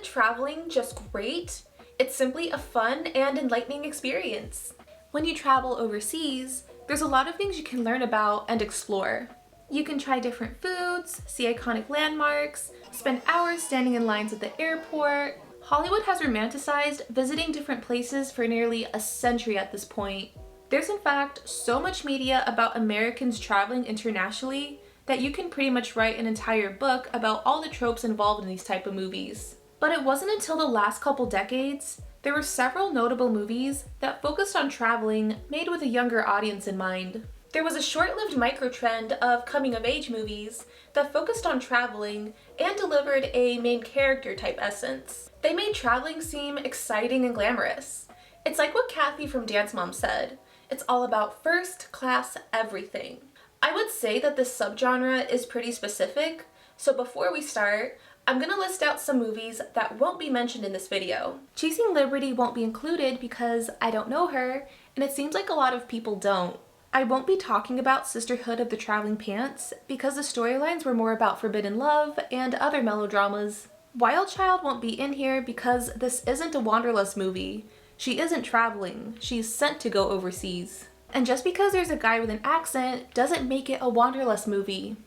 traveling just great? It's simply a fun and enlightening experience. When you travel overseas, there's a lot of things you can learn about and explore. You can try different foods, see iconic landmarks, spend hours standing in lines at the airport. Hollywood has romanticized visiting different places for nearly a century at this point. There's in fact so much media about Americans traveling internationally that you can pretty much write an entire book about all the tropes involved in these type of movies. But it wasn't until the last couple decades there were several notable movies that focused on traveling made with a younger audience in mind. There was a short-lived micro-trend of coming-of-age movies that focused on traveling and delivered a main character type essence. They made traveling seem exciting and glamorous. It's like what Kathy from Dance Mom said, it's all about first-class everything. I would say that this subgenre is pretty specific, so before we start, I'm gonna list out some movies that won't be mentioned in this video. Chasing Liberty won't be included because I don't know her, and it seems like a lot of people don't. I won't be talking about Sisterhood of the Traveling Pants because the storylines were more about forbidden love and other melodramas. Wild Child won't be in here because this isn't a Wanderlust movie. She isn't traveling, she's sent to go overseas. And just because there's a guy with an accent doesn't make it a Wanderlust movie.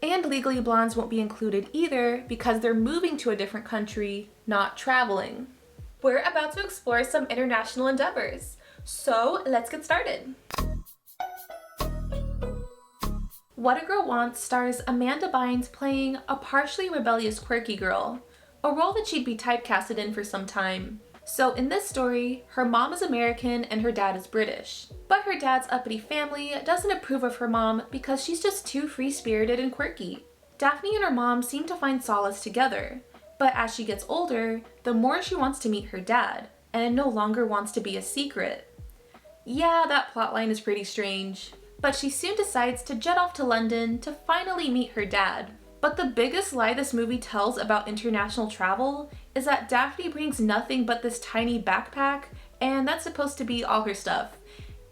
And Legally Blondes won't be included either because they're moving to a different country, not traveling. We're about to explore some international endeavors, so let's get started. What a Girl Wants stars Amanda Bynes playing a partially rebellious quirky girl, a role that she'd be typecasted in for some time. So in this story, her mom is American and her dad is British. But her dad's uppity family doesn't approve of her mom because she's just too free-spirited and quirky. Daphne and her mom seem to find solace together, but as she gets older, the more she wants to meet her dad, and it no longer wants to be a secret. Yeah, that plotline is pretty strange. But she soon decides to jet off to London to finally meet her dad. But the biggest lie this movie tells about international travel is that Daphne brings nothing but this tiny backpack, and that's supposed to be all her stuff.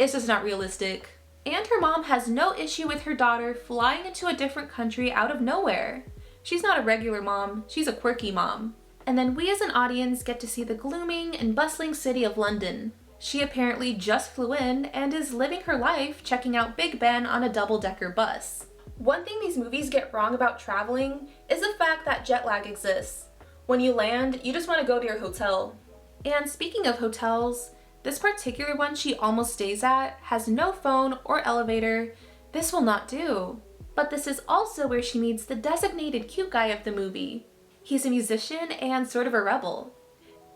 It's just not realistic. And her mom has no issue with her daughter flying into a different country out of nowhere. She's not a regular mom, she's a quirky mom. And then we as an audience get to see the glooming and bustling city of London. She apparently just flew in and is living her life checking out Big Ben on a double-decker bus. One thing these movies get wrong about traveling is the fact that jet lag exists. When you land, you just want to go to your hotel. And speaking of hotels, this particular one she almost stays at has no phone or elevator. This will not do. But this is also where she meets the designated cute guy of the movie. He's a musician and sort of a rebel.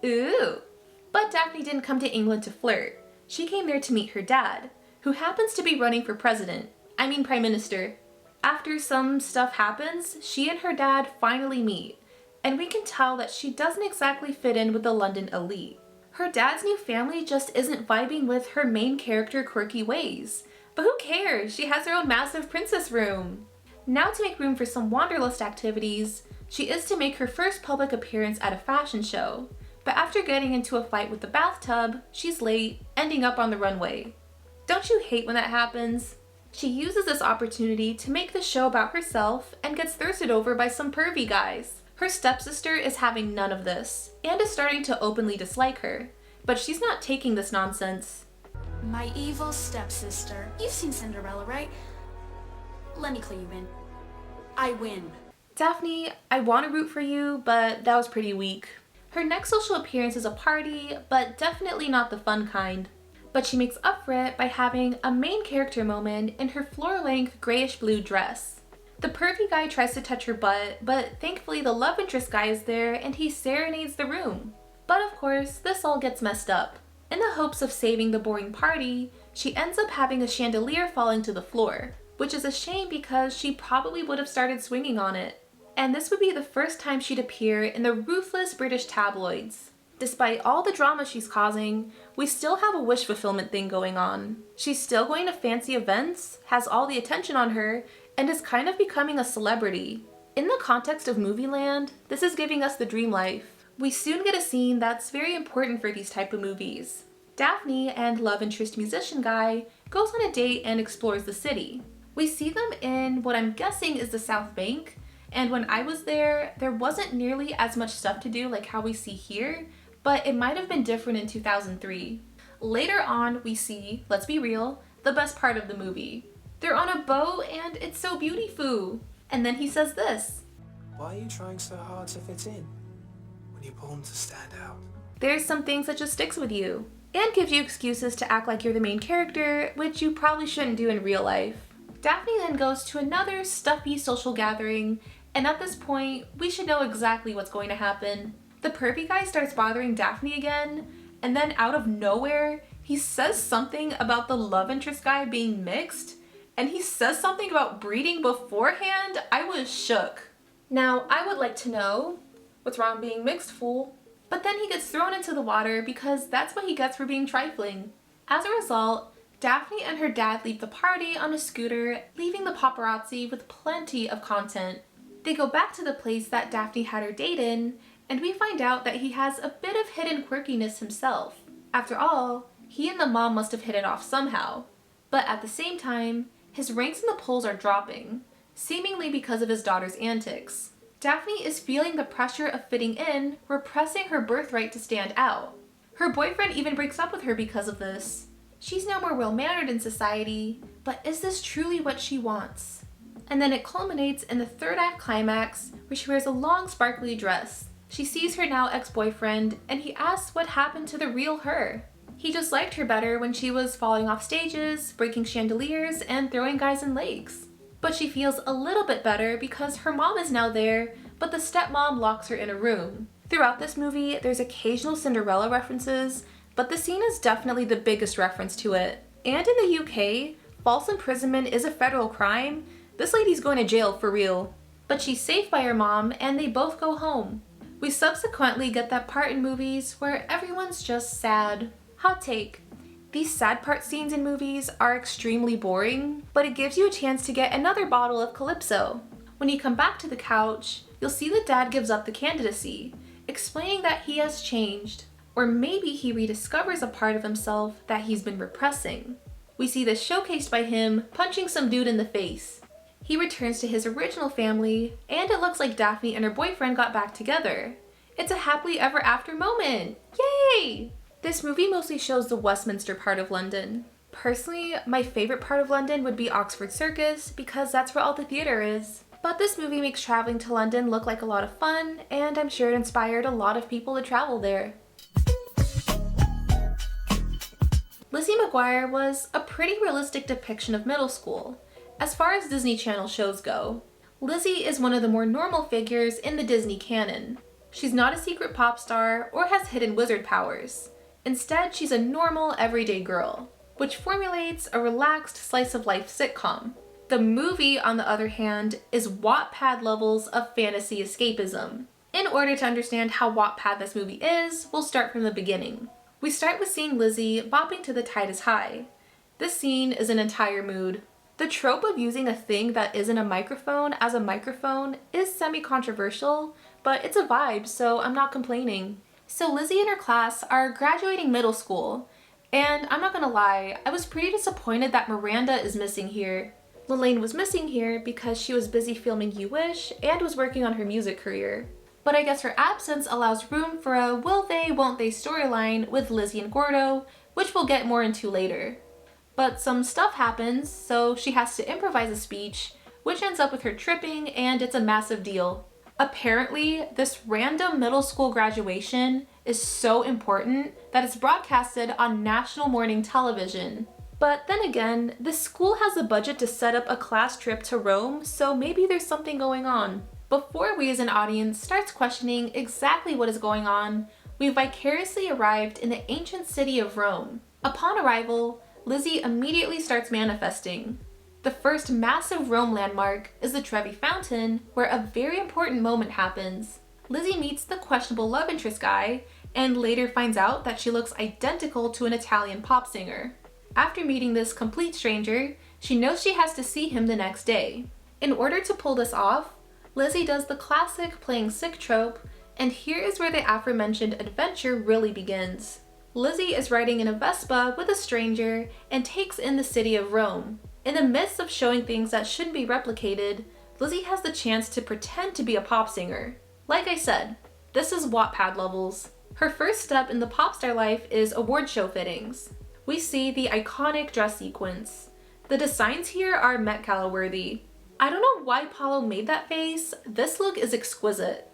Ooh! But Daphne didn't come to England to flirt. She came there to meet her dad, who happens to be running for Prime Minister. After some stuff happens, she and her dad finally meet, and we can tell that she doesn't exactly fit in with the London elite. Her dad's new family just isn't vibing with her main character quirky ways. But who cares? She has her own massive princess room. Now to make room for some Wanderlust activities, she is to make her first public appearance at a fashion show. But after getting into a fight with the bathtub, she's late, ending up on the runway. Don't you hate when that happens? She uses this opportunity to make the show about herself and gets thirsted over by some pervy guys. Her stepsister is having none of this and is starting to openly dislike her, but she's not taking this nonsense. My evil stepsister. You've seen Cinderella, right? Let me clue you in. I win. Daphne, I want to root for you, but that was pretty weak. Her next social appearance is a party, but definitely not the fun kind. But she makes up for it by having a main character moment in her floor-length grayish-blue dress. The pervy guy tries to touch her butt, but thankfully the love interest guy is there and he serenades the room. But of course, this all gets messed up. In the hopes of saving the boring party, she ends up having a chandelier falling to the floor, which is a shame because she probably would have started swinging on it. And this would be the first time she'd appear in the ruthless British tabloids. Despite all the drama she's causing, we still have a wish fulfillment thing going on. She's still going to fancy events, has all the attention on her, and is kind of becoming a celebrity. In the context of movie land, this is giving us the dream life. We soon get a scene that's very important for these type of movies. Daphne and love interest musician guy goes on a date and explores the city. We see them in what I'm guessing is the South Bank, And when I was there wasn't nearly as much stuff to do like how we see here, but it might have been different in 2003. Later on, we see, let's be real, the best part of the movie. They're on a boat and it's so beautiful. And then he says this. Why are you trying so hard to fit in when you're born to stand out? There's some things that just sticks with you and gives you excuses to act like you're the main character, which you probably shouldn't do in real life. Daphne then goes to another stuffy social gathering, and at this point, we should know exactly what's going to happen. The pervy guy starts bothering Daphne again, and then out of nowhere, he says something about the love interest guy being mixed, and he says something about breeding beforehand. I was shook. Now, I would like to know, what's wrong being mixed, fool? But then he gets thrown into the water because that's what he gets for being trifling. As a result, Daphne and her dad leave the party on a scooter, leaving the paparazzi with plenty of content. They go back to the place that Daphne had her date in, and we find out that he has a bit of hidden quirkiness himself. After all, he and the mom must have hit it off somehow. But at the same time, his ranks in the polls are dropping, seemingly because of his daughter's antics. Daphne is feeling the pressure of fitting in, repressing her birthright to stand out. Her boyfriend even breaks up with her because of this. She's now more well-mannered in society, but is this truly what she wants? And then it culminates in the third act climax, where she wears a long sparkly dress. She sees her now ex-boyfriend, and he asks what happened to the real her. He just liked her better when she was falling off stages, breaking chandeliers, and throwing guys in lakes. But she feels a little bit better because her mom is now there, but the stepmom locks her in a room. Throughout this movie, there's occasional Cinderella references, but the scene is definitely the biggest reference to it. And in the UK, false imprisonment is a federal crime. This lady's going to jail for real. But she's safe by her mom, and they both go home. We subsequently get that part in movies where everyone's just sad. Hot take. These sad part scenes in movies are extremely boring, but it gives you a chance to get another bottle of Calypso. When you come back to the couch, you'll see that Dad gives up the candidacy, explaining that he has changed, or maybe he rediscovers a part of himself that he's been repressing. We see this showcased by him punching some dude in the face. He returns to his original family, and it looks like Daphne and her boyfriend got back together. It's a happily ever after moment! Yay! This movie mostly shows the Westminster part of London. Personally, my favorite part of London would be Oxford Circus because that's where all the theatre is. But this movie makes traveling to London look like a lot of fun, and I'm sure it inspired a lot of people to travel there. Lizzie McGuire was a pretty realistic depiction of middle school. As far as Disney Channel shows go, Lizzie is one of the more normal figures in the Disney canon. She's not a secret pop star or has hidden wizard powers. Instead, she's a normal, everyday girl, which formulates a relaxed slice-of-life sitcom. The movie, on the other hand, is Wattpad levels of fantasy escapism. In order to understand how Wattpad this movie is, we'll start from the beginning. We start with seeing Lizzie bopping to the Tide is High. This scene is an entire mood. The trope of using a thing that isn't a microphone as a microphone is semi-controversial, but it's a vibe, so I'm not complaining. So Lizzie and her class are graduating middle school, and I'm not gonna lie, I was pretty disappointed that Miranda is missing here. Lelaine was missing here because she was busy filming You Wish and was working on her music career. But I guess her absence allows room for a will they, won't they storyline with Lizzie and Gordo, which we'll get more into later. But some stuff happens, so she has to improvise a speech, which ends up with her tripping, and it's a massive deal. Apparently, this random middle school graduation is so important that it's broadcasted on national morning television. But then again, the school has a budget to set up a class trip to Rome, so maybe there's something going on. Before we as an audience starts questioning exactly what is going on, we vicariously arrived in the ancient city of Rome. Upon arrival, Lizzie immediately starts manifesting. The first massive Rome landmark is the Trevi Fountain, where a very important moment happens. Lizzie meets the questionable love interest guy, and later finds out that she looks identical to an Italian pop singer. After meeting this complete stranger, she knows she has to see him the next day. In order to pull this off, Lizzie does the classic playing sick trope, and here is where the aforementioned adventure really begins. Lizzie is riding in a Vespa with a stranger and takes in the city of Rome. In the midst of showing things that shouldn't be replicated, Lizzie has the chance to pretend to be a pop singer. Like I said, this is Wattpad levels. Her first step in the pop star life is award show fittings. We see the iconic dress sequence. The designs here are Met Gala worthy. I don't know why Paulo made that face. This look is exquisite.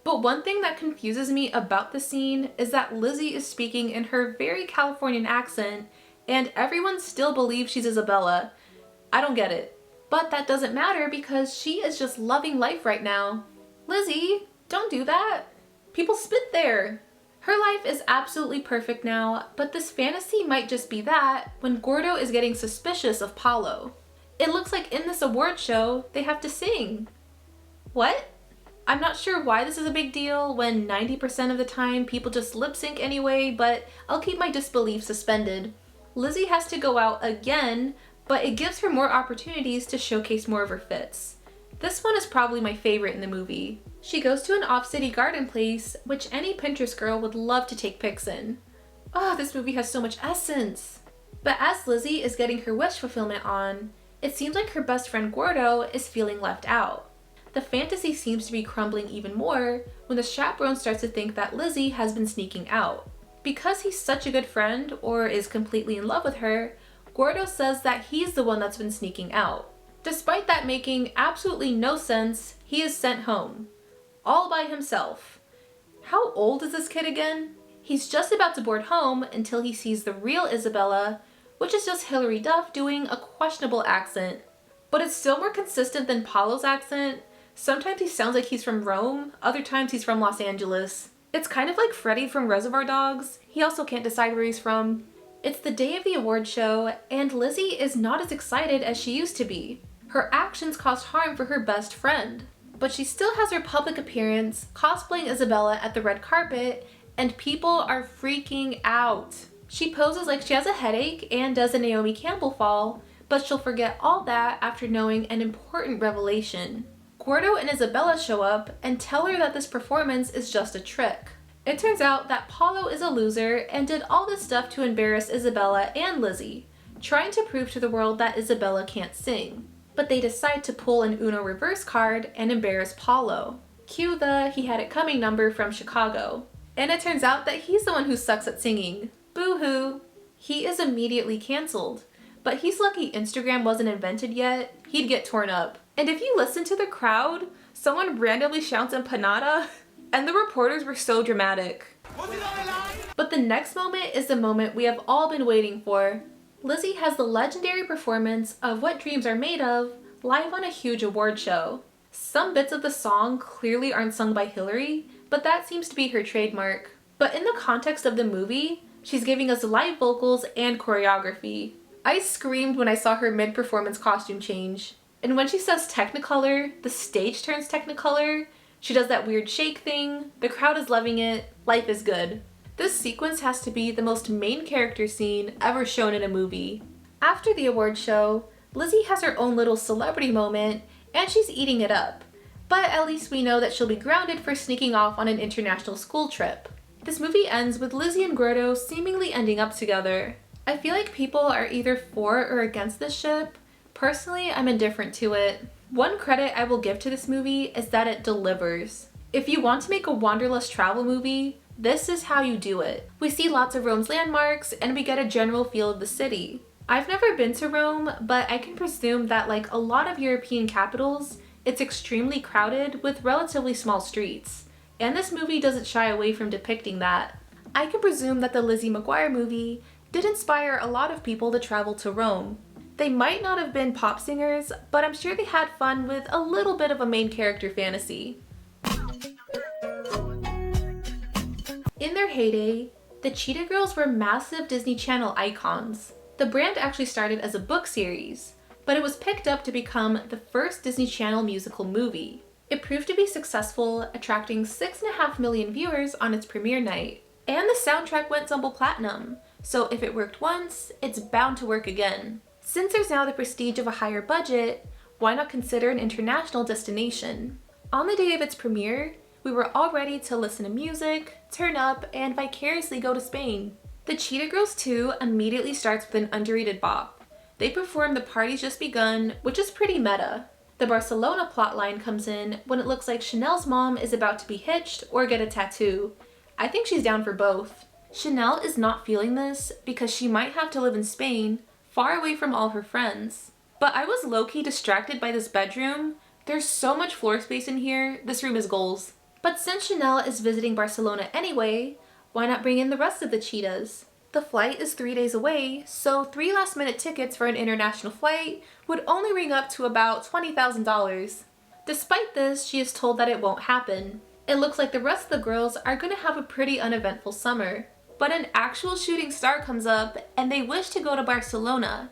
But one thing that confuses me about the scene is that Lizzie is speaking in her very Californian accent and everyone still believes she's Isabella. I don't get it. But that doesn't matter because she is just loving life right now. Lizzie, don't do that. People spit there. Her life is absolutely perfect now, but this fantasy might just be that when Gordo is getting suspicious of Paulo. It looks like in this award show, they have to sing. What? I'm not sure why this is a big deal when 90% of the time people just lip sync anyway, but I'll keep my disbelief suspended. Lizzie has to go out again, but it gives her more opportunities to showcase more of her fits. This one is probably my favorite in the movie. She goes to an off-city garden place, which any Pinterest girl would love to take pics in. Oh, this movie has so much essence. But as Lizzie is getting her wish fulfillment on, it seems like her best friend Gordo is feeling left out. The fantasy seems to be crumbling even more when the chaperone starts to think that Lizzie has been sneaking out. Because he's such a good friend, or is completely in love with her, Gordo says that he's the one that's been sneaking out. Despite that making absolutely no sense, he is sent home. All by himself. How old is this kid again? He's just about to board home until he sees the real Isabella, which is just Hilary Duff doing a questionable accent. But it's still more consistent than Paulo's accent. Sometimes he sounds like he's from Rome, other times he's from Los Angeles. It's kind of like Freddy from Reservoir Dogs. He also can't decide where he's from. It's the day of the award show, and Lizzie is not as excited as she used to be. Her actions caused harm for her best friend. But she still has her public appearance, cosplaying Isabella at the red carpet, and people are freaking out. She poses like she has a headache and does a Naomi Campbell fall, but she'll forget all that after knowing an important revelation. Gordo and Isabella show up and tell her that this performance is just a trick. It turns out that Paulo is a loser and did all this stuff to embarrass Isabella and Lizzie, trying to prove to the world that Isabella can't sing. But they decide to pull an Uno reverse card and embarrass Paulo. Cue the "he had it coming" number from Chicago. And it turns out that he's the one who sucks at singing. Boo-hoo. He is immediately cancelled. But he's lucky Instagram wasn't invented yet. He'd get torn up. And if you listen to the crowd, someone randomly shouts empanada, and the reporters were so dramatic. But the next moment is the moment we have all been waiting for. Lizzie has the legendary performance of What Dreams Are Made Of live on a huge award show. Some bits of the song clearly aren't sung by Hilary, but that seems to be her trademark. But in the context of the movie, she's giving us live vocals and choreography. I screamed when I saw her mid-performance costume change. And when she says Technicolor, the stage turns Technicolor. She does that weird shake thing. The crowd is loving it. Life is good. This sequence has to be the most main character scene ever shown in a movie. After the award show, Lizzie has her own little celebrity moment, and she's eating it up. But at least we know that she'll be grounded for sneaking off on an international school trip. This movie ends with Lizzie and Gordo seemingly ending up together. I feel like people are either for or against this ship. Personally, I'm indifferent to it. One credit I will give to this movie is that it delivers. If you want to make a wanderlust travel movie, this is how you do it. We see lots of Rome's landmarks and we get a general feel of the city. I've never been to Rome, but I can presume that like a lot of European capitals, it's extremely crowded with relatively small streets. And this movie doesn't shy away from depicting that. I can presume that the Lizzie McGuire movie did inspire a lot of people to travel to Rome. They might not have been pop singers, but I'm sure they had fun with a little bit of a main character fantasy. In their heyday, the Cheetah Girls were massive Disney Channel icons. The brand actually started as a book series, but it was picked up to become the first Disney Channel musical movie. It proved to be successful, attracting 6.5 million viewers on its premiere night. And the soundtrack went double platinum, so if it worked once, it's bound to work again. Since there's now the prestige of a higher budget, why not consider an international destination? On the day of its premiere, we were all ready to listen to music, turn up, and vicariously go to Spain. The Cheetah Girls 2 immediately starts with an underrated bop. They perform The Party's Just Begun, which is pretty meta. The Barcelona plotline comes in when it looks like Chanel's mom is about to be hitched or get a tattoo. I think she's down for both. Chanel is not feeling this because she might have to live in Spain, far away from all her friends. But I was low-key distracted by this bedroom. There's so much floor space in here, this room is goals. But since Chanel is visiting Barcelona anyway, why not bring in the rest of the cheetahs? The flight is 3 days away, so 3 last-minute tickets for an international flight would only ring up to about $20,000. Despite this, she is told that it won't happen. It looks like the rest of the girls are going to have a pretty uneventful summer. But an actual shooting star comes up and they wish to go to Barcelona.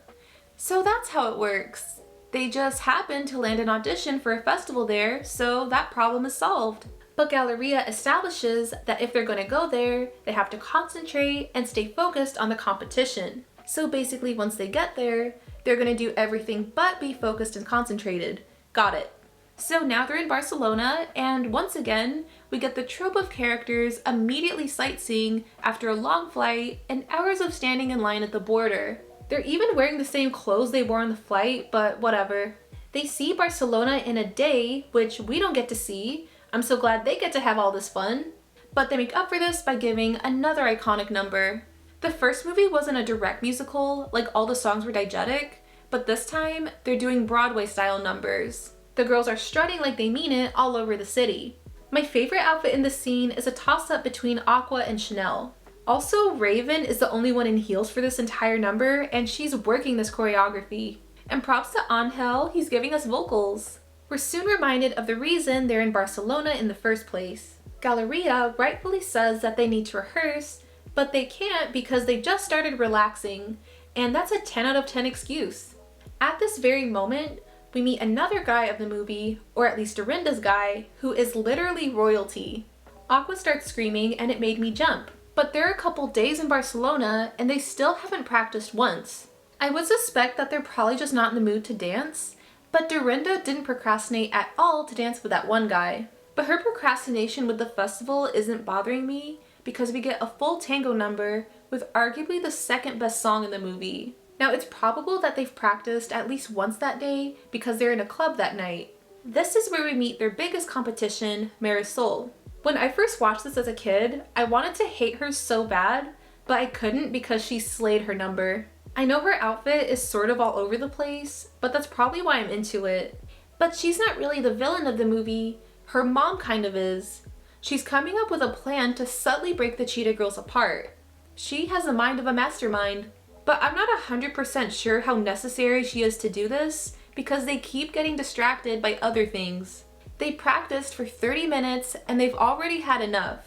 So that's how it works. They just happen to land an audition for a festival there, so that problem is solved. But Galleria establishes that if they're going to go there, they have to concentrate and stay focused on the competition. So basically once they get there, they're going to do everything but be focused and concentrated. Got it. So now they're in Barcelona, and once again, we get the trope of characters immediately sightseeing after a long flight and hours of standing in line at the border. They're even wearing the same clothes they wore on the flight, but whatever. They see Barcelona in a day, which we don't get to see. I'm so glad they get to have all this fun. But they make up for this by giving another iconic number. The first movie wasn't a direct musical, like all the songs were diegetic, but this time they're doing Broadway-style numbers. The girls are strutting like they mean it all over the city. My favorite outfit in this scene is a toss-up between Aqua and Chanel. Also, Raven is the only one in heels for this entire number, and she's working this choreography. And props to Angel, he's giving us vocals. We're soon reminded of the reason they're in Barcelona in the first place. Galleria rightfully says that they need to rehearse, but they can't because they just started relaxing, and that's a 10 out of 10 excuse. At this very moment, we meet another guy of the movie, or at least Dorinda's guy, who is literally royalty. Aqua starts screaming and it made me jump. But they're a couple days in Barcelona and they still haven't practiced once. I would suspect that they're probably just not in the mood to dance, but Dorinda didn't procrastinate at all to dance with that one guy. But her procrastination with the festival isn't bothering me because we get a full tango number with arguably the second best song in the movie. Now, it's probable that they've practiced at least once that day because they're in a club that night. This is where we meet their biggest competition, Marisol. When I first watched this as a kid, I wanted to hate her so bad, but I couldn't because she slayed her number. I know her outfit is sort of all over the place, but that's probably why I'm into it. But she's not really the villain of the movie, her mom kind of is. She's coming up with a plan to subtly break the Cheetah Girls apart. She has the mind of a mastermind. But I'm not 100% sure how necessary she is to do this because they keep getting distracted by other things. They practiced for 30 minutes and they've already had enough.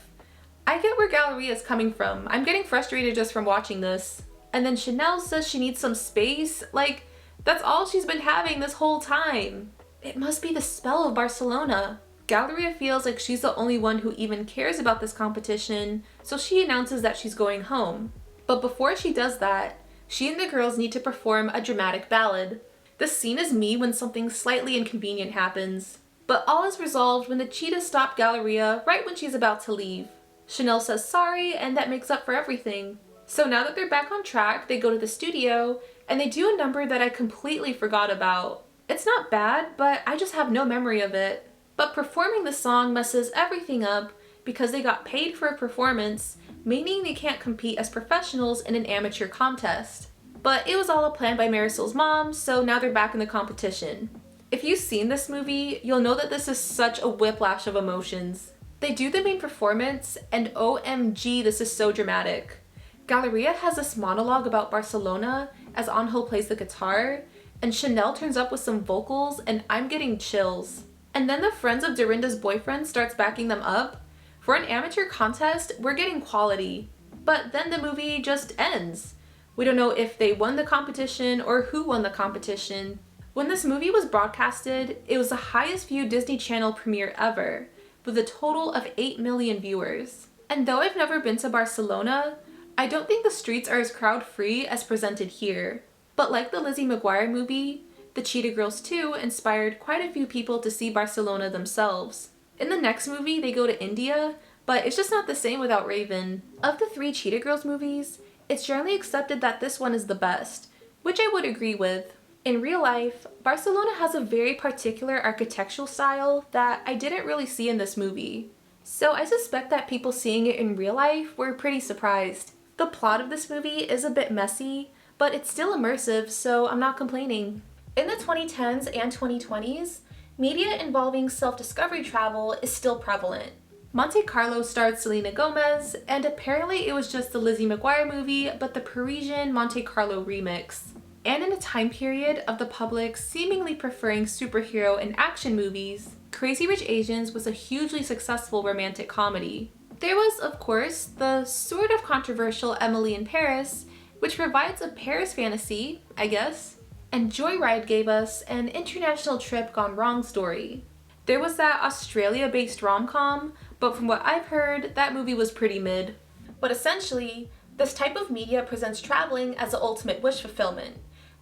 I get where Galleria is coming from. I'm getting frustrated just from watching this. And then Chanel says she needs some space. Like, that's all she's been having this whole time. It must be the spell of Barcelona. Galleria feels like she's the only one who even cares about this competition, so she announces that she's going home. But before she does that, she and the girls need to perform a dramatic ballad. The scene is me when something slightly inconvenient happens. But all is resolved when the cheetahs stop Galleria right when she's about to leave. Chanel says sorry, and that makes up for everything. So now that they're back on track, they go to the studio, and they do a number that I completely forgot about. It's not bad, but I just have no memory of it. But performing the song messes everything up because they got paid for a performance, meaning they can't compete as professionals in an amateur contest. But it was all a plan by Marisol's mom, so now they're back in the competition. If you've seen this movie, you'll know that this is such a whiplash of emotions. They do the main performance, and OMG, this is so dramatic. Galleria has this monologue about Barcelona as Angel plays the guitar, and Chanel turns up with some vocals, and I'm getting chills. And then the friends of Dorinda's boyfriend starts backing them up. For an amateur contest, we're getting quality. But then the movie just ends. We don't know if they won the competition or who won the competition. When this movie was broadcasted, it was the highest viewed Disney Channel premiere ever, with a total of 8 million viewers. And though I've never been to Barcelona, I don't think the streets are as crowd-free as presented here. But like the Lizzie McGuire movie, the Cheetah Girls 2 inspired quite a few people to see Barcelona themselves. In the next movie, they go to India, but it's just not the same without Raven. Of the 3 Cheetah Girls movies, it's generally accepted that this one is the best, which I would agree with. In real life, Barcelona has a very particular architectural style that I didn't really see in this movie. So I suspect that people seeing it in real life were pretty surprised. The plot of this movie is a bit messy, but it's still immersive, so I'm not complaining. In the 2010s and 2020s, media involving self-discovery travel is still prevalent. Monte Carlo starred Selena Gomez, and apparently it was just the Lizzie McGuire movie, but the Parisian Monte Carlo remix. And in a time period of the public seemingly preferring superhero and action movies, Crazy Rich Asians was a hugely successful romantic comedy. There was, of course, the sort of controversial Emily in Paris, which provides a Paris fantasy, I guess. And Joyride gave us an international trip gone wrong story. There was that Australia-based rom-com, but from what I've heard, that movie was pretty mid. But essentially, this type of media presents traveling as the ultimate wish fulfillment.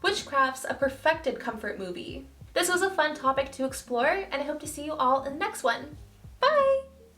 Witchcraft's a perfected comfort movie. This was a fun topic to explore, and I hope to see you all in the next one. Bye!